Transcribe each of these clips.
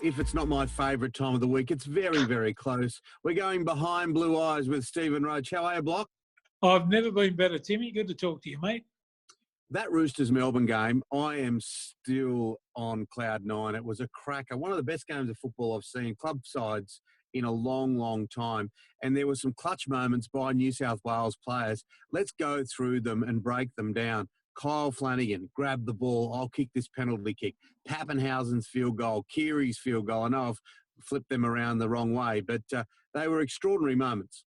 if it's not my favourite time of the week, it's very, very close. We're going behind blue eyes with Stephen Roach. How are you, Block? I've never been better, Timmy. Good to talk to you, mate. That Roosters-Melbourne game, I am still on cloud nine. It was a cracker. One of the best games of football I've seen, club sides, in a long, long time. And there were some clutch moments by New South Wales players. Let's go through them and break them down. Kyle Flanagan grabbed the ball. I'll kick this penalty kick. Pappenhausen's field goal. Cleary's field goal. I know I've flipped them around the wrong way, but they were extraordinary moments.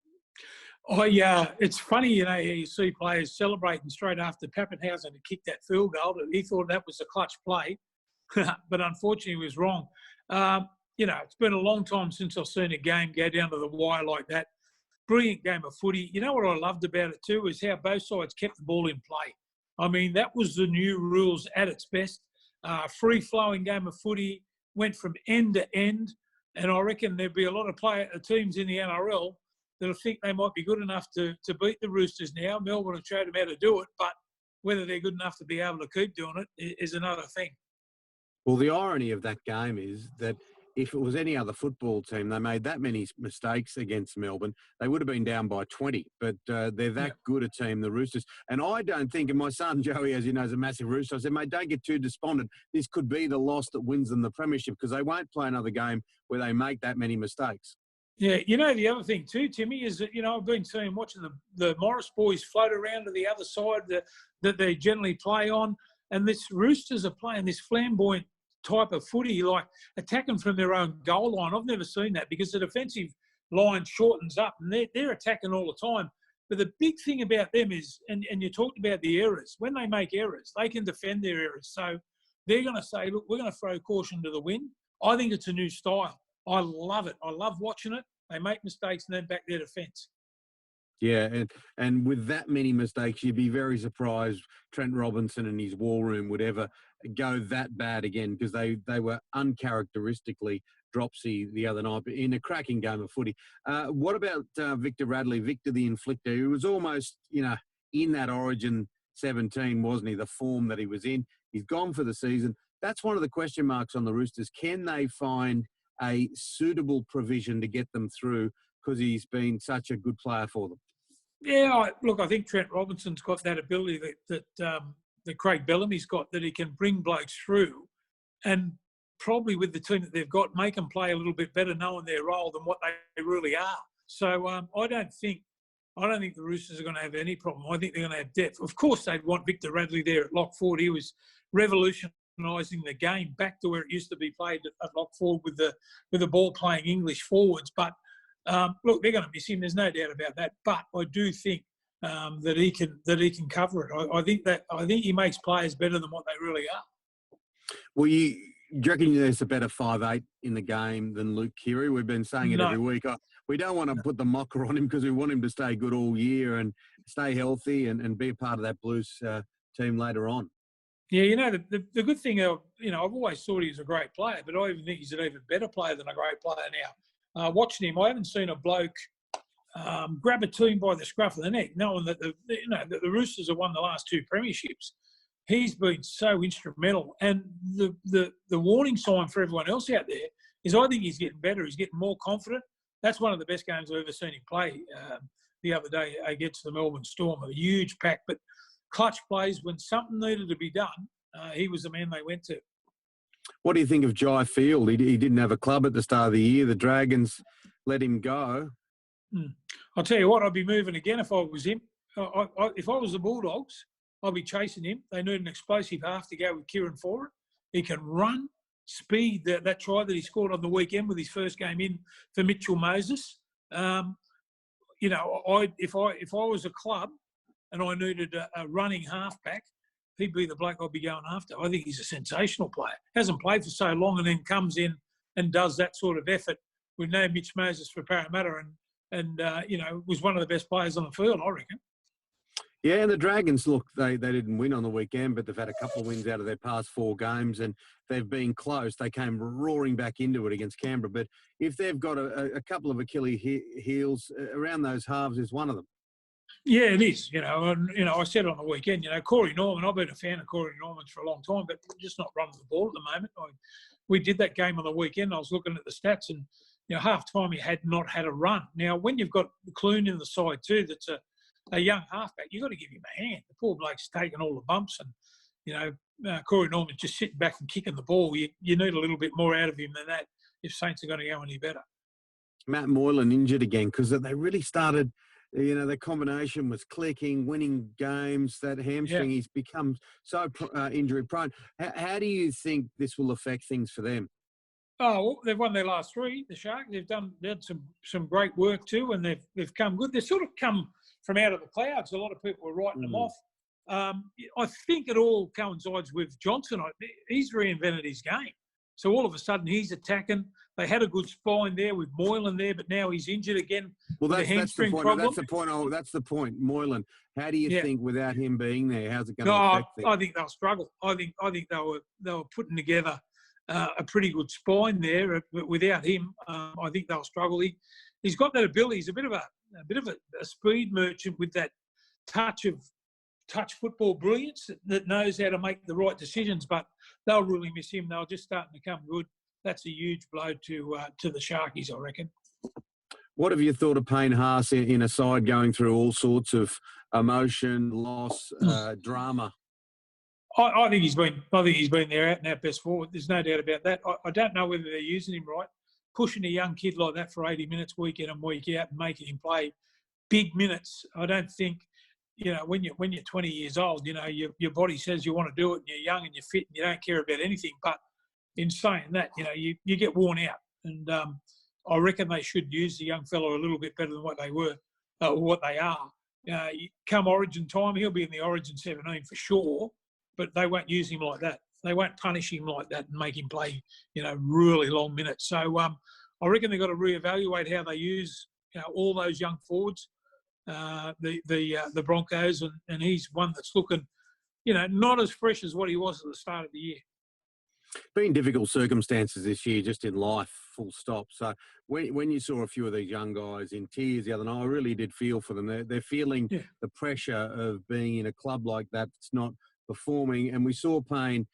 It's funny, you see players celebrating straight after Pappenhausen had kicked that field goal. He thought that was a clutch play, but unfortunately he was wrong. It's been a long time since I've seen a game go down to the wire like that. Brilliant game of footy. You know what I loved about it too is how both sides kept the ball in play. I mean, that was the new rules at its best. Free-flowing game of footy, went from end to end, and I reckon there'd be a lot of teams in the NRL that'll think they might be good enough to beat the Roosters now. Melbourne have showed them how to do it, but whether they're good enough to be able to keep doing it is another thing. Well, the irony of that game is that if it was any other football team, they made that many mistakes against Melbourne, they would have been down by 20. But they're that good a team, the Roosters. And I don't think, and my son Joey, as you know, is a massive Rooster, I said, mate, don't get too despondent. This could be the loss that wins them the premiership because they won't play another game where they make that many mistakes. Yeah, the other thing too, Timmy, is that, I've been watching the Morris boys float around to the other side that they generally play on. And this Roosters are playing this flamboyant type of footy, like attacking from their own goal line. I've never seen that because the defensive line shortens up and they're attacking all the time. But the big thing about them is, and you talked about the errors, when they make errors, they can defend their errors. So they're going to say, look, we're going to throw caution to the wind. I think it's a new style. I love it. I love watching it. They make mistakes and then back their defence. Yeah, and with that many mistakes, you'd be very surprised Trent Robinson and his war room would ever go that bad again because they were uncharacteristically dropsy the other night in a cracking game of footy. What about Victor Radley, Victor the Inflictor, who was almost, in that Origin 17, wasn't he, the form that he was in? He's gone for the season. That's one of the question marks on the Roosters. Can they find a suitable provision to get them through because he's been such a good player for them? Yeah, I think Trent Robinson's got that ability that Craig Bellamy's got, that he can bring blokes through and probably with the team that they've got, make them play a little bit better knowing their role than what they really are. So I don't think the Roosters are going to have any problem. I think they're going to have depth. Of course, they'd want Victor Radley there at lock forward. He was revolutionising the game back to where it used to be played at lock forward with the ball playing English forwards. But look, they're going to miss him. There's no doubt about that. But I do think that he can cover it. I think he makes players better than what they really are. Well, do you reckon there's a better 5'8" in the game than Luke Keary? We've been saying it every week. We don't want to put the mocker on him because we want him to stay good all year and stay healthy and be a part of that Blues team later on. Yeah, the good thing, I've always thought he was a great player, but I even think he's an even better player than a great player now. Watching him, I haven't seen a bloke grab a team by the scruff of the neck, knowing that the Roosters have won the last two premierships. He's been so instrumental, and the warning sign for everyone else out there is I think he's getting better. He's getting more confident. That's one of the best games I've ever seen him play the other day against the Melbourne Storm. A huge pack, but clutch plays when something needed to be done. He was the man they went to. What do you think of Jai Field? He didn't have a club at the start of the year. The Dragons let him go. I'll tell you what, I'd be moving again if I was him. If I was the Bulldogs, I'd be chasing him. They need an explosive half to go with Kieran for it. He can run, speed. That try that he scored on the weekend with his first game in for Mitchell Moses. If I was a club and I needed a running halfback, he'd be the bloke I'd be going after. I think he's a sensational player. Hasn't played for so long and then comes in and does that sort of effort with no Mitch Moses for Parramatta and was one of the best players on the field, I reckon. Yeah, and the Dragons, look, they didn't win on the weekend, but they've had a couple of wins out of their past 4 games and they've been close. They came roaring back into it against Canberra. But if they've got a couple of Achilles heels, around those halves is one of them. Yeah, it is. I said on the weekend, Corey Norman, I've been a fan of Corey Norman's for a long time, but just not running the ball at the moment. we did that game on the weekend. I was looking at the stats, and half time he had not had a run. Now, when you've got Clune in the side too, that's a young halfback, you've got to give him a hand. The poor bloke's taking all the bumps, and Corey Norman's just sitting back and kicking the ball. You need a little bit more out of him than that if Saints are going to go any better. Matt Moylan injured again because they really started. The combination was clicking, winning games. That hamstring, he's become so injury prone. How do you think this will affect things for them? Oh, well, they've won their last 3. The Sharks, they've done some great work too, and they've come good. They've sort of come from out of the clouds. A lot of people are writing them off. I think it all coincides with Johnson. He's reinvented his game, so all of a sudden he's attacking. They had a good spine there with Moylan there, but now he's injured again. Well, that's the point. That's the point. Moylan. How do you think without him being there, how's it going to affect things? I think they'll struggle. I think they were putting together a pretty good spine there, but without him, I think they'll struggle. He's got that ability. He's a bit of a speed merchant with that touch football brilliance that knows how to make the right decisions. But they'll really miss him. They're just starting to come good. That's a huge blow to the Sharkies, I reckon. What have you thought of Payne Haas in a side going through all sorts of emotion, loss, drama? I think he's been their out and out best forward. There's no doubt about that. I don't know whether they're using him right. Pushing a young kid like that for 80 minutes week in and week out and making him play big minutes. I don't think when you're 20 years old, your body says you want to do it and you're young and you're fit and you don't care about anything. But in saying that, you get worn out, and I reckon they should use the young fellow a little bit better than what they were, or what they are. Come Origin time, he'll be in the Origin 17 for sure, but they won't use him like that. They won't punish him like that and make him play, really long minutes. So I reckon they've got to reevaluate how they use, all those young forwards, the Broncos, and he's one that's looking, not as fresh as what he was at the start of the year. Been difficult circumstances this year, just in life, full stop. So when you saw a few of these young guys in tears the other night, I really did feel for them. They're feeling the pressure of being in a club like that that's not performing. And we saw Payne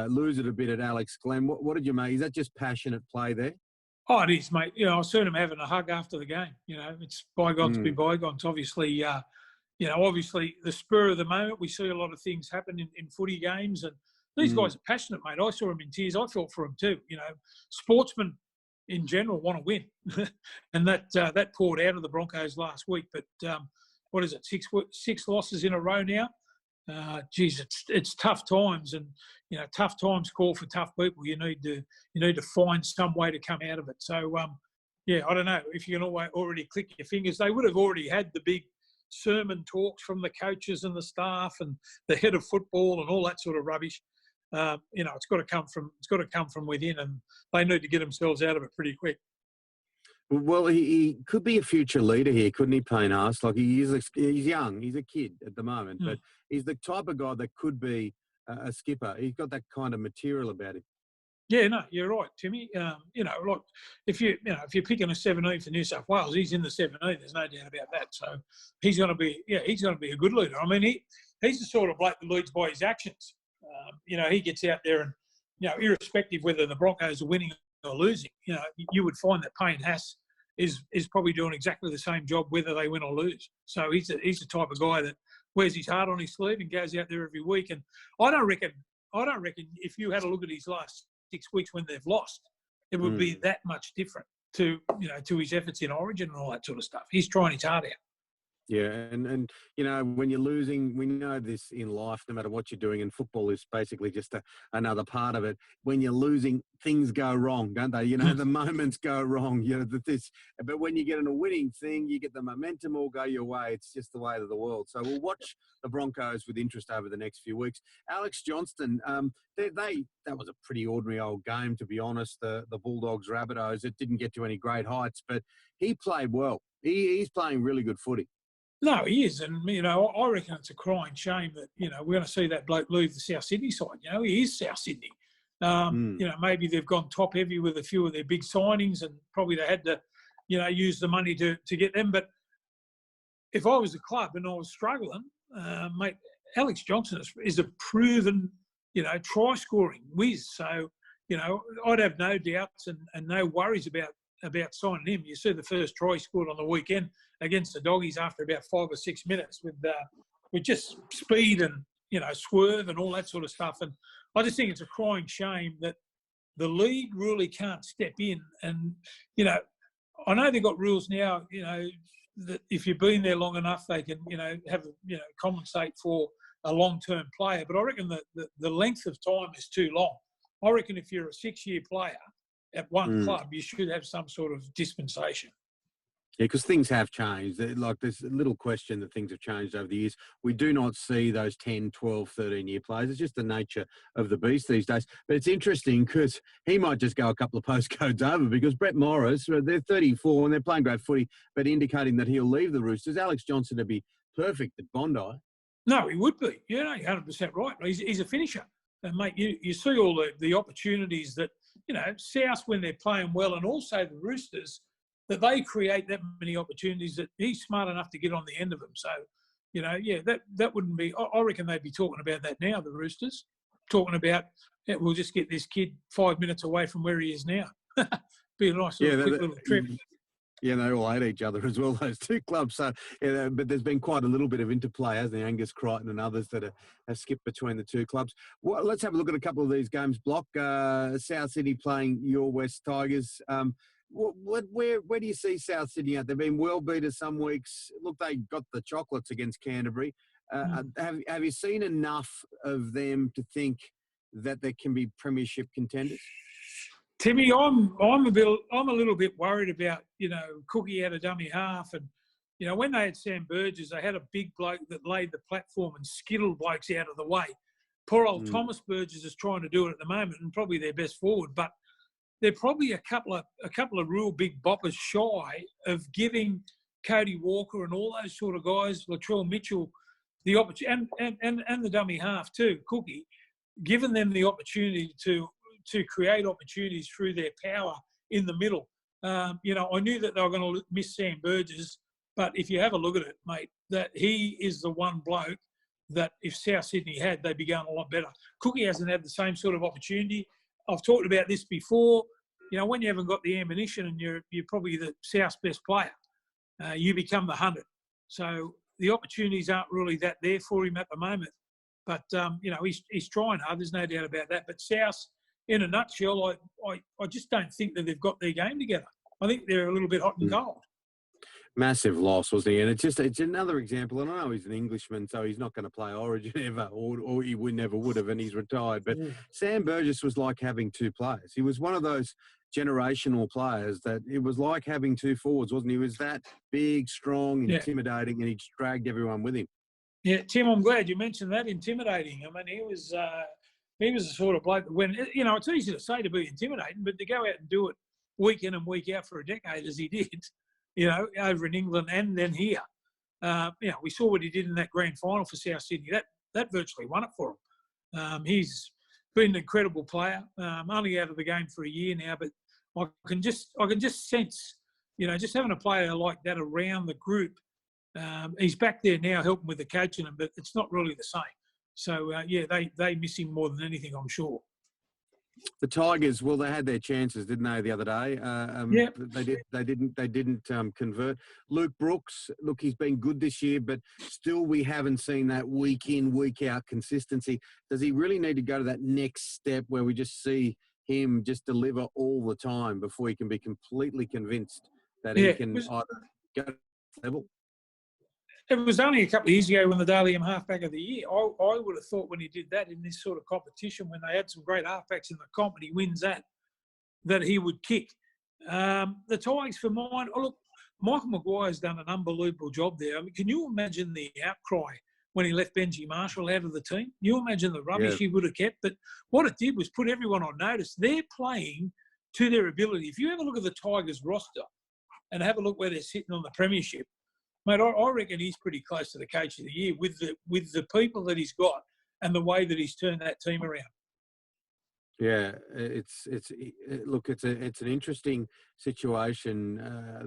lose it a bit at Alex Glenn. What did you make? Is that just passionate play there? Oh, it is, mate. I saw him having a hug after the game. It's bygones be bygones. Obviously, obviously the spur of the moment. We see a lot of things happen in footy games, and these guys are passionate, mate. I saw him in tears. I felt for him too. Sportsmen in general want to win, and that poured out of the Broncos last week. But what is it? 6 losses in a row now. It's tough times, and tough times call for tough people. You need to find some way to come out of it. So I don't know if you can already click your fingers. They would have already had the big sermon talks from the coaches and the staff and the head of football and all that sort of rubbish. It's got to come from within, and they need to get themselves out of it pretty quick. Well, he could be a future leader here, couldn't he, Payne Haas? Like he's young, he's a kid at the moment, but he's the type of guy that could be a skipper. He's got that kind of material about him. Yeah, no, you're right, Timmy. Like if you're picking a 17 for New South Wales, he's in the 17. There's no doubt about that. So he's going to be a good leader. I mean, he's the sort of bloke that leads by his actions. He gets out there and irrespective whether the Broncos are winning or losing, you would find that Payne Haas is probably doing exactly the same job whether they win or lose. So he's the type of guy that wears his heart on his sleeve and goes out there every week. And I don't reckon if you had a look at his last 6 weeks when they've lost, it would be that much different to his efforts in Origin and all that sort of stuff. He's trying his heart out. Yeah, and when you're losing, we know this in life, no matter what you're doing, and football is basically just another part of it. When you're losing, things go wrong, don't they? The moments go wrong. But when you get in a winning thing, you get the momentum all go your way. It's just the way of the world. So we'll watch the Broncos with interest over the next few weeks. Alex Johnston, that was a pretty ordinary old game, to be honest. The Bulldogs, Rabbitohs, it didn't get to any great heights, but he played well. He's playing really good footy. No, he is. And, I reckon it's a crying shame that, we're going to see that bloke leave the South Sydney side. He is South Sydney. Maybe they've gone top heavy with a few of their big signings and probably they had to, use the money to get them. But if I was a club and I was struggling, mate, Alex Johnson is a proven, try-scoring whiz. So, you know, I'd have no doubts and no worries about signing him. You see the first try he scored on the weekend against the Doggies after about 5 or 6 minutes with just speed and, you know, swerve and all that sort of stuff. And I just think it's a crying shame that the league really can't step in. And, you know, I know they've got rules now, you know, that if you've been there long enough, they can, you know, compensate for a long-term player. But I reckon that the length of time is too long. I reckon if you're a 6-year player at one club, you should have some sort of dispensation. Yeah, because things have changed. Like, there's a little question that things have changed over the years. We do not see those 10, 12, 13-year players. It's just the nature of the beast these days. But it's interesting because he might just go a couple of postcodes over, because Brett Morris, they're 34 and they're playing great footy, but indicating that he'll leave the Roosters. Alex Johnson would be perfect at Bondi. No, he would be. Yeah, no, you're 100% right. He's a finisher. And, mate, you see all the opportunities that, you know, South, when they're playing well, and also the Roosters, that they create that many opportunities that he's smart enough to get on the end of them. So, you know, yeah, that wouldn't be – I reckon they'd be talking about that now, the Roosters, talking about, yeah, we'll just get this kid 5 minutes away from where he is now. Be a nice quick little trip. Yeah, they all hate each other as well, those two clubs. So, yeah, but there's been quite a little bit of interplay, hasn't there? Angus Crichton and others that have skipped between the two clubs. Well, let's have a look at a couple of these games. Block, South Sydney playing your West Tigers. Where do you see South Sydney at? They've been well beaters some weeks. Look, they got the chocolates against Canterbury. Have you seen enough of them to think that they can be premiership contenders? Timmy, I'm a little bit worried about, you know, Cookie out of dummy half, and, you know, when they had Sam Burgess, they had a big bloke that laid the platform and skittled blokes out of the way. Poor old Thomas Burgess is trying to do it at the moment, and probably their best forward, but they're probably a couple of real big boppers shy of giving Cody Walker and all those sort of guys, Latrell Mitchell, the opportunity, and the dummy half too, Cookie, giving them the opportunity to create opportunities through their power in the middle. You know, I knew that they were going to miss Sam Burgess, but if you have a look at it, mate, that he is the one bloke that if South Sydney had, they'd be going a lot better. Cookie hasn't had the same sort of opportunity. I've talked about this before. You know, when you haven't got the ammunition and you're probably the South's best player, you become the 100. So the opportunities aren't really that there for him at the moment. But, you know, he's trying hard. There's no doubt about that. But South, in a nutshell, I just don't think that they've got their game together. I think they're a little bit hot and cold. Massive loss, wasn't he? And it's another example. And I know he's an Englishman, so he's not going to play Origin ever, or he never would have, and he's retired. But Sam Burgess was like having two players. He was one of those generational players that it was like having two forwards, wasn't he? He was that big, strong, intimidating, and he dragged everyone with him. Yeah, Tim, I'm glad you mentioned that, intimidating. I mean, he was the sort of bloke that when, you know, it's easy to say to be intimidating, but to go out and do it week in and week out for a decade as he did, you know, over in England and then here. You know, we saw what he did in that grand final for South Sydney. That virtually won it for him. He's been an incredible player. Only out of the game for a year now, but I can just sense, you know, just having a player like that around the group. He's back there now helping with the coaching, but it's not really the same. So yeah, they miss him more than anything, I'm sure. The Tigers, well, they had their chances, didn't they, the other day? Yeah. They didn't convert. Luke Brooks, look, he's been good this year, but still we haven't seen that week in, week out consistency. Does he really need to go to that next step where we just see him just deliver all the time before he can be completely convinced that he can either go to the level? It was only a couple of years ago when the Dalian halfback of the year. I would have thought when he did that in this sort of competition, when they had some great halfbacks in the comp and he wins that he would kick. The Tigers, for mine, look, Michael Maguire's done an unbelievable job there. I mean, can you imagine the outcry when he left Benji Marshall out of the team? You imagine the rubbish he would have kept. But what it did was put everyone on notice. They're playing to their ability. If you ever look at the Tigers roster and have a look where they're sitting on the premiership, mate, I reckon he's pretty close to the coach of the year with the people that he's got and the way that he's turned that team around. Yeah, it's an interesting situation.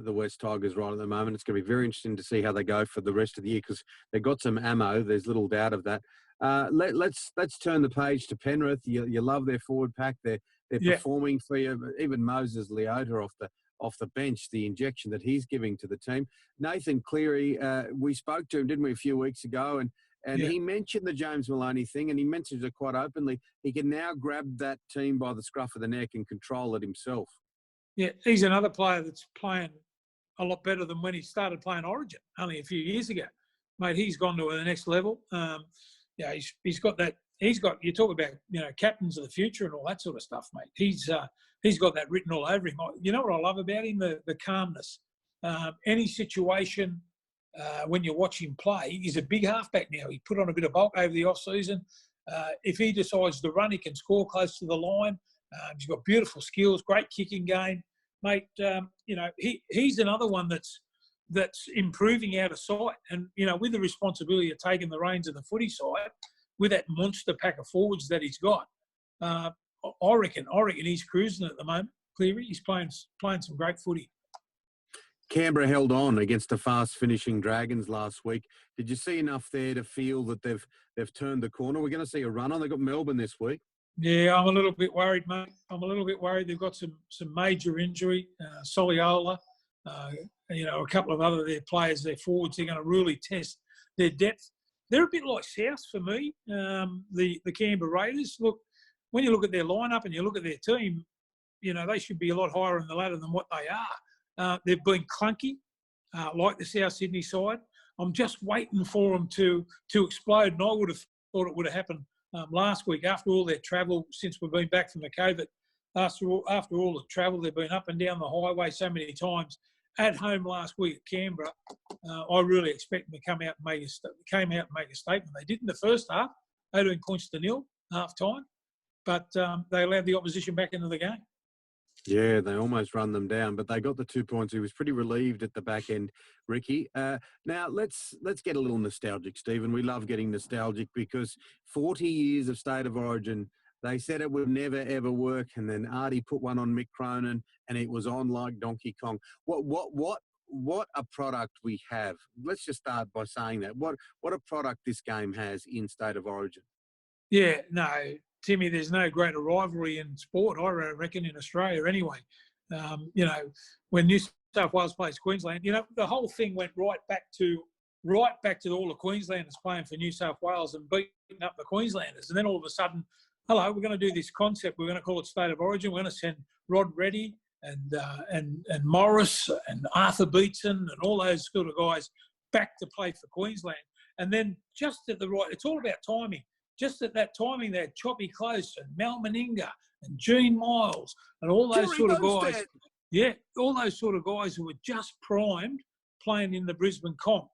The West Tigers right at the moment. It's going to be very interesting to see how they go for the rest of the year because they've got some ammo. There's little doubt of that. Let's turn the page to Penrith. You love their forward pack. They're they're performing for you. Even Moses Leota off the bench, the injection that he's giving to the team. Nathan Cleary, we spoke to him, didn't we, a few weeks ago, and he mentioned the James Maloney thing, and he mentioned it quite openly. He can now grab that team by the scruff of the neck and control it himself. Yeah, he's another player that's playing a lot better than when he started playing Origin only a few years ago. Mate, he's gone to the next level. He's got that. You talk about, captains of the future and all that sort of stuff, mate. He's got that written all over him. You know what I love about him? The calmness. Any situation, when you watch him play, he's a big halfback now. He put on a bit of bulk over the off-season. If he decides to run, he can score close to the line. He's got beautiful skills, great kicking game. Mate, he's another one that's improving out of sight. And, with the responsibility of taking the reins of the footy side, with that monster pack of forwards that he's got, I reckon he's cruising at the moment. Cleary, he's playing some great footy. Canberra held on against the fast-finishing Dragons last week. Did you see enough there to feel that they've turned the corner? We're going to see a run on. They've got Melbourne this week. Yeah, I'm a little bit worried, mate. I'm a little bit worried. They've got some major injury. Soliola, a couple of other their players, their forwards, they're going to really test their depth. They're a bit like South for me, the Canberra Raiders. Look, when you look at their lineup and you look at their team, they should be a lot higher in the ladder than what they are. They've been clunky, like the South Sydney side. I'm just waiting for them to explode, and I would have thought it would have happened last week after all their travel since we've been back from the COVID. After all the travel, they've been up and down the highway so many times. At home last week at Canberra, I really expect them to come out and make a statement. They did in the first half, 18 points to 0, half time, but they allowed the opposition back into the game. Yeah, they almost run them down, but they got the 2 points. He was pretty relieved at the back end, Ricky. Now, let's get a little nostalgic, Stephen. We love getting nostalgic because 40 years of State of Origin, they said it would never, ever work, and then Artie put one on Mick Cronin, and it was on like Donkey Kong. What a product we have. Let's just start by saying that. What a product this game has in State of Origin. Yeah, no, Timmy, there's no greater rivalry in sport, I reckon, in Australia anyway. When New South Wales plays Queensland, the whole thing went right back to all the Queenslanders playing for New South Wales and beating up the Queenslanders. And then all of a sudden, hello, we're going to do this concept. We're going to call it State of Origin. We're going to send Rod Reddy and Morris and Arthur Beetson and all those sort of guys back to play for Queensland. And then just at the right, it's all about timing. Just at that timing, they had Choppy Close and Mal Meninga and Gene Miles and all those sort of guys. Yeah, all those sort of guys who were just primed playing in the Brisbane comp.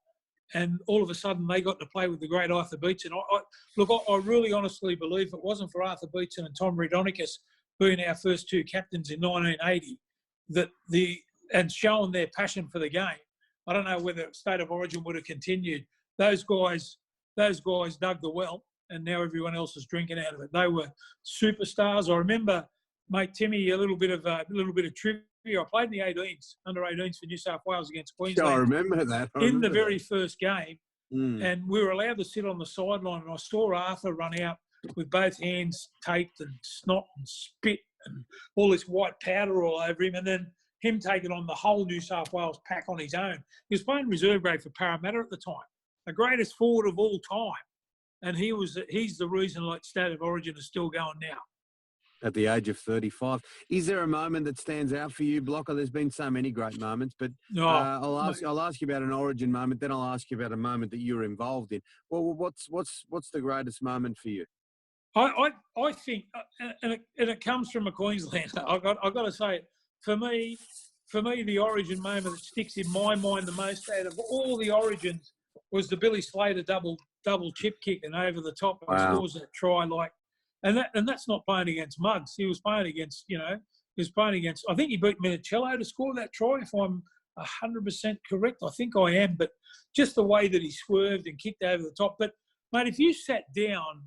And all of a sudden, they got to play with the great Arthur Beetson. I really honestly believe if it wasn't for Arthur Beetson and Tom Riodonikis being our first two captains in 1980, and showing their passion for the game, I don't know whether State of Origin would have continued. Those guys dug the well, and now everyone else is drinking out of it. They were superstars. I remember, mate Timmy, a little bit of trivia. I played in the 18s, under 18s for New South Wales against Queensland. I remember that. In the very first game, and we were allowed to sit on the sideline, and I saw Arthur run out with both hands taped and snot and spit and all this white powder all over him, and then him taking on the whole New South Wales pack on his own. He was playing reserve grade for Parramatta at the time, the greatest forward of all time, and he's the reason like State of Origin is still going now. At the age of 35. Is there a moment that stands out for you, Blocker? There's been so many great moments, but I'll ask you about an Origin moment, then I'll ask you about a moment that you were involved in. Well, what's the greatest moment for you? I think, and it comes from a Queenslander. I've got to say, for me, the Origin moment that sticks in my mind the most out of all the Origins was the Billy Slater double chip kick and over the top and scores that try like. And that's not playing against mugs. He was playing against, I think he beat Minicello to score that try, if I'm 100% correct. I think I am. But just the way that he swerved and kicked over the top. But, mate, if you sat down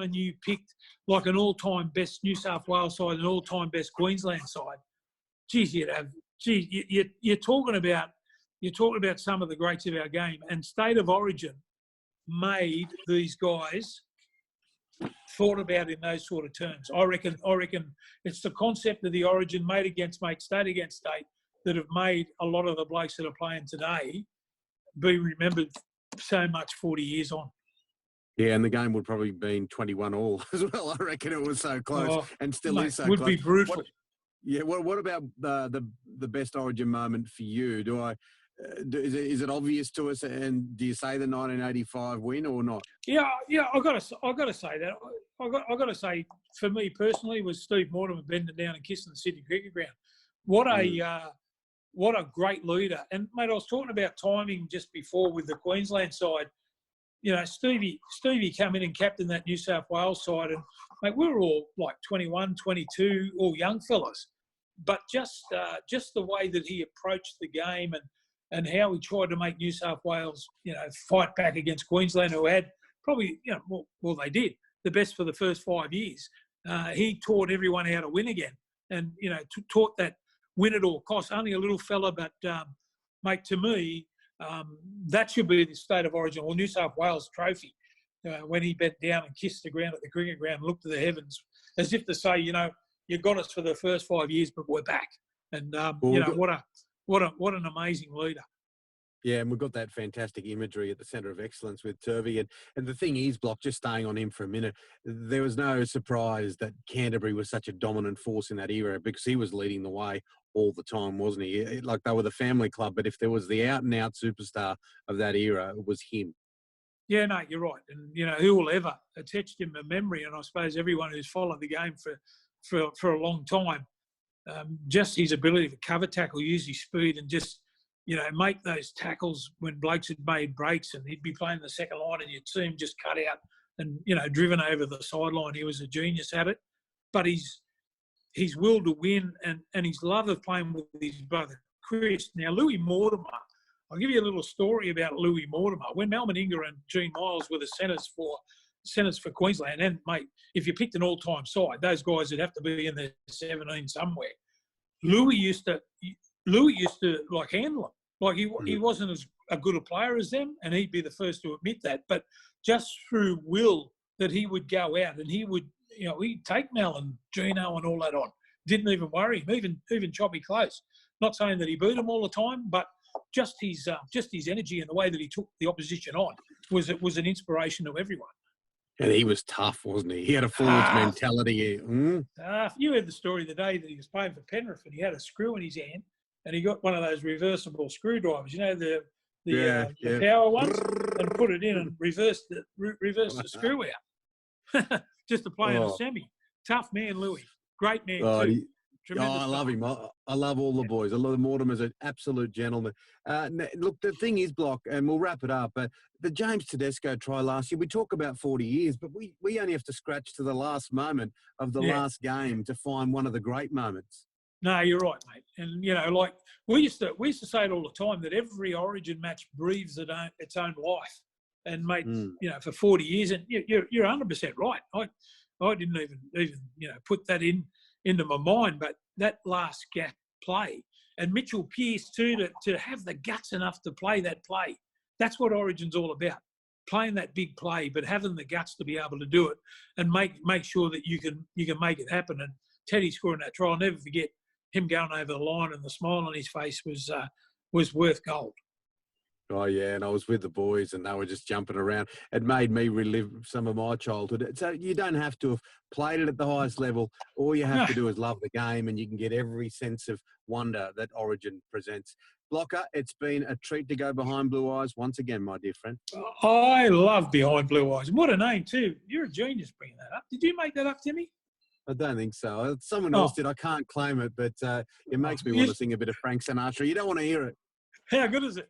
and you picked like an all-time best New South Wales side, an all-time best Queensland side, you're talking about some of the greats of our game. And State of Origin made these guys thought about in those sort of terms. I reckon it's the concept of the origin, mate against mate, state against state, that have made a lot of the blokes that are playing today be remembered so much 40 years on. Yeah, and the game would probably have been 21 all as well. I reckon it was so close and still mate, is so would close. Would be brutal. What about the best origin moment for you? Is it obvious to us, and do you say the 1985 win or not? Yeah, I got to say that. I got to say, for me personally, was Steve Mortimer bending down and kissing the Sydney Cricket Ground. What a great leader. And mate, I was talking about timing just before with the Queensland side. You know, Stevie came in and captained that New South Wales side, and mate, we were all like 21, 22, all young fellas. But just the way that he approached the game and how he tried to make New South Wales, you know, fight back against Queensland, who had probably, you know, well, they did the best for the first 5 years. He taught everyone how to win again, and you know, taught that win at all costs. Only a little fella, but mate, to me, that should be the state of origin or New South Wales trophy. When he bent down and kissed the ground at the cricket ground, looked to the heavens, as if to say, you know, you got us for the first 5 years, but we're back. And you know, what an amazing leader. Yeah, and we've got that fantastic imagery at the centre of excellence with Turvey. And the thing is, Block, just staying on him for a minute, there was no surprise that Canterbury was such a dominant force in that era because he was leading the way all the time, wasn't he? Like, they were the family club, but if there was the out-and-out superstar of that era, it was him. Yeah, no, you're right. And, you know, who will ever attach him to memory? And I suppose everyone who's followed the game for a long time, just his ability to cover tackle, use his speed and just, you know, make those tackles when blokes had made breaks and he'd be playing the second line and you'd see him just cut out and, you know, driven over the sideline. He was a genius at it. But his will to win and his love of playing with his brother, Chris. Now, Louis Mortimer, I'll give you a little story about Louis Mortimer. When Malcolm Inga and Gene Miles were the centres for Queensland, and, mate, if you picked an all-time side, those guys would have to be in the 17 somewhere. Louis used to like handle them. Like he wasn't as a good a player as them, and he'd be the first to admit that. But just through will, that he would go out and he would, you know, he'd take Mel and Gino and all that on. Didn't even worry him, even choppy close. Not saying that he beat him all the time, but just his energy and the way that he took the opposition on was an inspiration to everyone. And he was tough, wasn't he? He had a forwards mentality. You heard the story the day that he was playing for Penrith and he had a screw in his hand and he got one of those reversible screwdrivers, you know, the power ones, and put it in and reversed the screw out just to play in a semi. Tough man, Louis. Great man too. I love him. I love all the boys. I love Mortimer as an absolute gentleman. Look, the thing is, Block, and we'll wrap it up, but the James Tedesco try last year, we talk about 40 years, but we only have to scratch to the last moment of the last game to find one of the great moments. No, you're right, mate. And, you know, like we used to say it all the time that every Origin match breathes its own life. And, mate, you know, for 40 years, and you're 100% right. I didn't even you know, put that into my mind, but that last gap play and Mitchell Pearce too, to have the guts enough to play that play. That's what Origin's all about. Playing that big play, but having the guts to be able to do it and make sure that you can make it happen. And Teddy scoring that try, I'll never forget him going over the line and the smile on his face was worth gold. Oh, yeah, and I was with the boys and they were just jumping around. It made me relive some of my childhood. So you don't have to have played it at the highest level. All you have to do is love the game and you can get every sense of wonder that Origin presents. Blocker, it's been a treat to go behind Blue Eyes once again, my dear friend. I love Behind Blue Eyes. What a name, too. You're a genius bringing that up. Did you make that up, Timmy? I don't think so. Someone else did. I can't claim it, but it makes me want to sing a bit of Frank Sinatra. You don't want to hear it. How good is it?